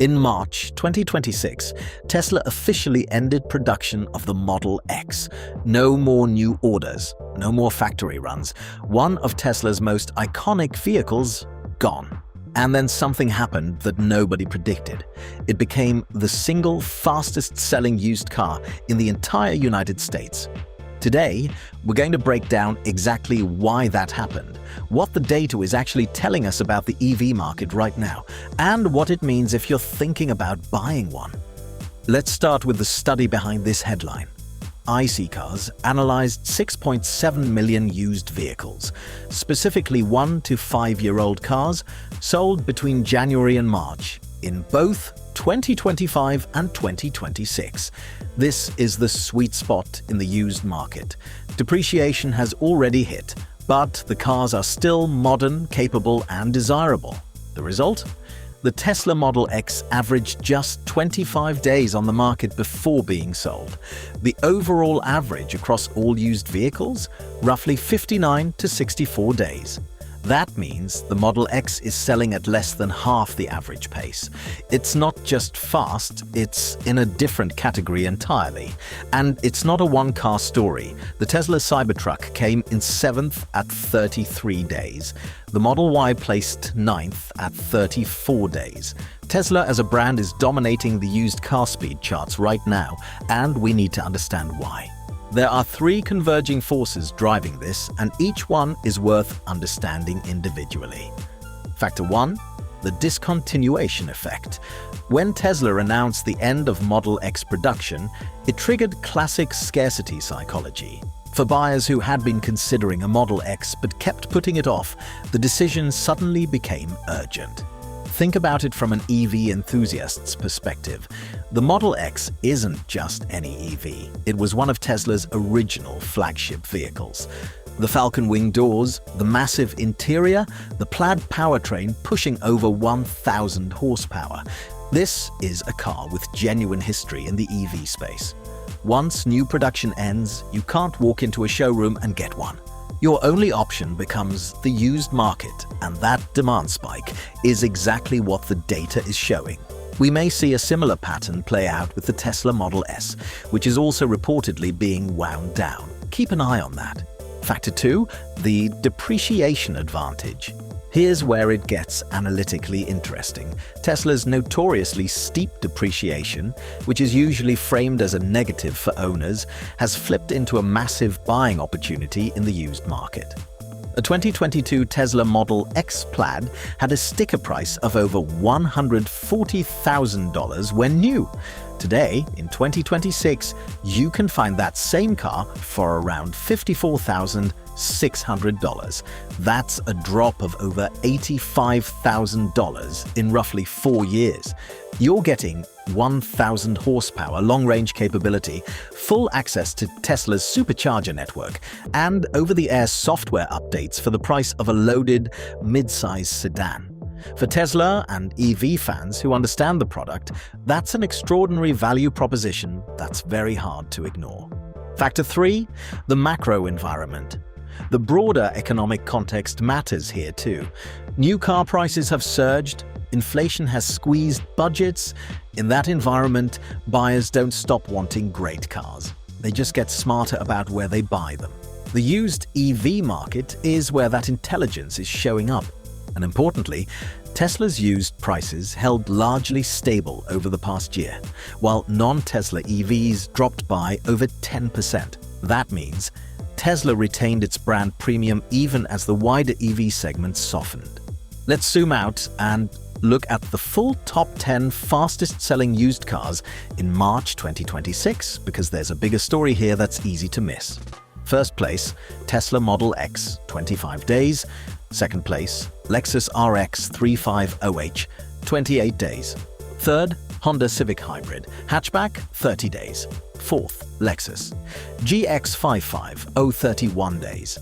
In March 2026, Tesla officially ended production of the Model X. No more new orders, no more factory runs. One of Tesla's most iconic vehicles gone. And then something happened that nobody predicted. It became the single fastest-selling used car in the entire United States. Today, we're going to break down exactly why that happened, what the data is actually telling us about the EV market right now, and what it means if you're thinking about buying one. Let's start with the study behind this headline. iSeeCars analyzed 6.7 million used vehicles, specifically 1 to 5-year-old cars, sold between January and March in both 2025 and 2026. This is the sweet spot in the used market. Depreciation has already hit, but the cars are still modern, capable, and desirable. The result? The Tesla Model X averaged just 25 days on the market before being sold. The overall average across all used vehicles? Roughly 59 to 64 days. That means the Model X is selling at less than half the average pace. It's not just fast, it's in a different category entirely. And it's not a one-car story. The Tesla Cybertruck came in 7th at 33 days. The Model Y placed 9th at 34 days. Tesla as a brand is dominating the used car speed charts right now, and we need to understand why. There are 3 converging forces driving this, and each one is worth understanding individually. Factor 1. The discontinuation effect. When Tesla announced the end of Model X production, it triggered classic scarcity psychology. For buyers who had been considering a Model X but kept putting it off, the decision suddenly became urgent. Think about it from an EV enthusiast's perspective. The Model X isn't just any EV. It was one of Tesla's original flagship vehicles. The Falcon wing doors, the massive interior, the plaid powertrain pushing over 1,000 horsepower. This is a car with genuine history in the EV space. Once new production ends, you can't walk into a showroom and get one. Your only option becomes the used market, and that demand spike is exactly what the data is showing. We may see a similar pattern play out with the Tesla Model S, which is also reportedly being wound down. Keep an eye on that. Factor 2. The depreciation advantage. Here's where it gets analytically interesting. Tesla's notoriously steep depreciation, which is usually framed as a negative for owners, has flipped into a massive buying opportunity in the used market. A 2022 Tesla Model X Plaid had a sticker price of over $140,000 when new. Today, in 2026, you can find that same car for around $54,600. That's a drop of over $85,000 in roughly 4 years. You're getting 1,000 horsepower long-range capability, full access to Tesla's supercharger network, and over-the-air software updates for the price of a loaded mid-size sedan. For Tesla and EV fans who understand the product, that's an extraordinary value proposition that's very hard to ignore. Factor 3. The macro environment. The broader economic context matters here too. New car prices have surged, inflation has squeezed budgets. In that environment, buyers don't stop wanting great cars. They just get smarter about where they buy them. The used EV market is where that intelligence is showing up. And importantly, Tesla's used prices held largely stable over the past year, while non-Tesla EVs dropped by over 10%. That means Tesla retained its brand premium even as the wider EV segment softened. Let's zoom out and look at the full top 10 fastest-selling used cars in March 2026, because there's a bigger story here that's easy to miss. First place, Tesla Model X, 25 days. Second place, Lexus RX 350h, 28 days. Third, Honda Civic Hybrid, hatchback, 30 days. Fourth, Lexus GX55, 31 days.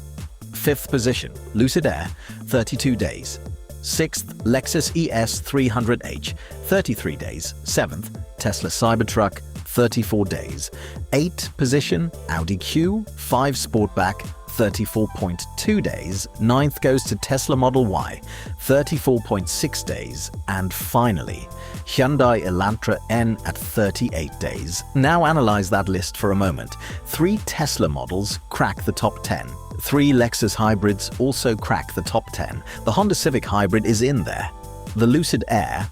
Fifth position, Lucid Air, 32 days. Sixth, Lexus ES 300h, 33 days. Seventh, Tesla Cybertruck, 34 days. Eighth position, Audi Q5 Sportback, 34.2 days, 9th goes to Tesla Model Y, 34.6 days, and finally, Hyundai Elantra N at 38 days. Now analyze that list for a moment. 3 Tesla models crack the top 10. 3 Lexus hybrids also crack the top 10. The Honda Civic hybrid is in there. The Lucid Air,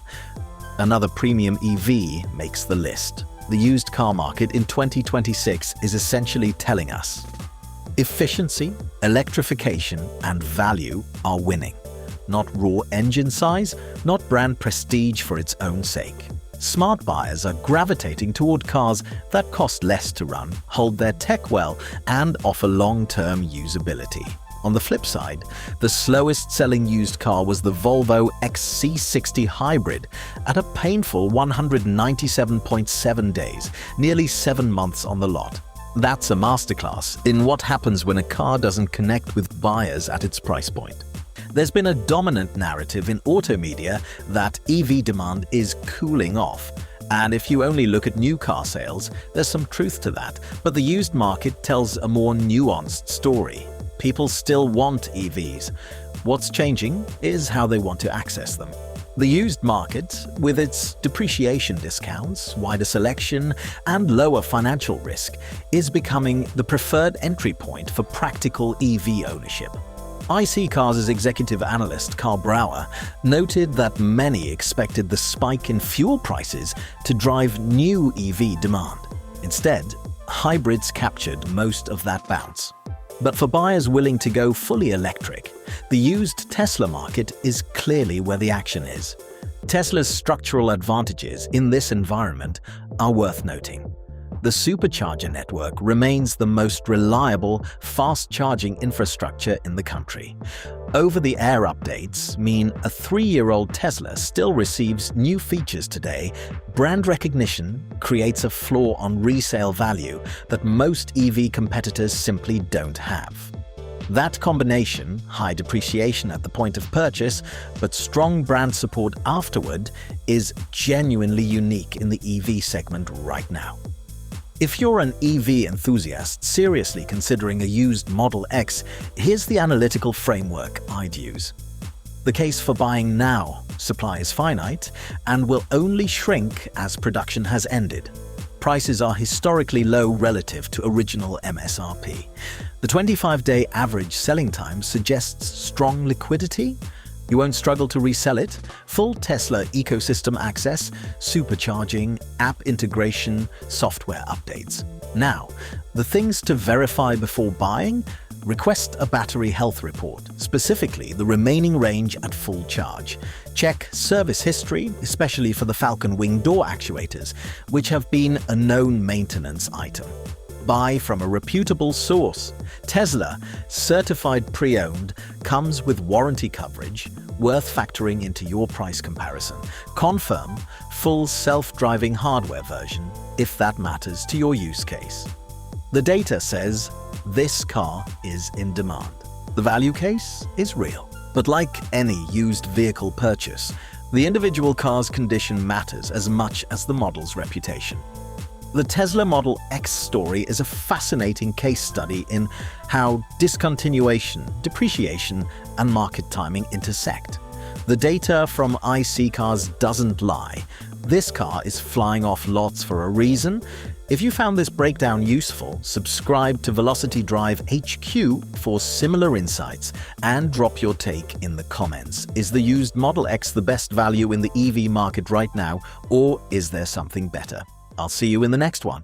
another premium EV, makes the list. The used car market in 2026 is essentially telling us efficiency, electrification, and value are winning. Not raw engine size, not brand prestige for its own sake. Smart buyers are gravitating toward cars that cost less to run, hold their tech well, and offer long-term usability. On the flip side, the slowest-selling used car was the Volvo XC60 Hybrid at a painful 197.7 days, nearly 7 months on the lot. That's a masterclass in what happens when a car doesn't connect with buyers at its price point. There's been a dominant narrative in auto media that EV demand is cooling off. And if you only look at new car sales, there's some truth to that. But the used market tells a more nuanced story. People still want EVs. What's changing is how they want to access them. The used market, with its depreciation discounts, wider selection, and lower financial risk, is becoming the preferred entry point for practical EV ownership. iSeeCars' executive analyst Carl Brower noted that many expected the spike in fuel prices to drive new EV demand. Instead, hybrids captured most of that bounce. But for buyers willing to go fully electric, the used Tesla market is clearly where the action is. Tesla's structural advantages in this environment are worth noting. The supercharger network remains the most reliable, fast-charging infrastructure in the country. Over-the-air updates mean a 3-year-old Tesla still receives new features today. Brand recognition creates a floor on resale value that most EV competitors simply don't have. That combination, high depreciation at the point of purchase, but strong brand support afterward, is genuinely unique in the EV segment right now. If you're an EV enthusiast seriously considering a used Model X, here's the analytical framework I'd use. The case for buying now: supply is finite and will only shrink as production has ended. Prices are historically low relative to original MSRP. The 25-day average selling time suggests strong liquidity. You won't struggle to resell it. Full Tesla ecosystem access, supercharging, app integration, software updates. Now, the things to verify before buying: request a battery health report, specifically the remaining range at full charge. Check service history, especially for the Falcon Wing door actuators, which have been a known maintenance item. Buy from a reputable source. Tesla, certified pre-owned, comes with warranty coverage, worth factoring into your price comparison. Confirm full self-driving hardware version if that matters to your use case. The data says this car is in demand. The value case is real. But like any used vehicle purchase, the individual car's condition matters as much as the model's reputation. The Tesla Model X story is a fascinating case study in how discontinuation, depreciation, and market timing intersect. The data from iSeeCars doesn't lie. This car is flying off lots for a reason. If you found this breakdown useful, subscribe to Velocity Drive HQ for similar insights and drop your take in the comments. Is the used Model X the best value in the EV market right now, or is there something better? I'll see you in the next one.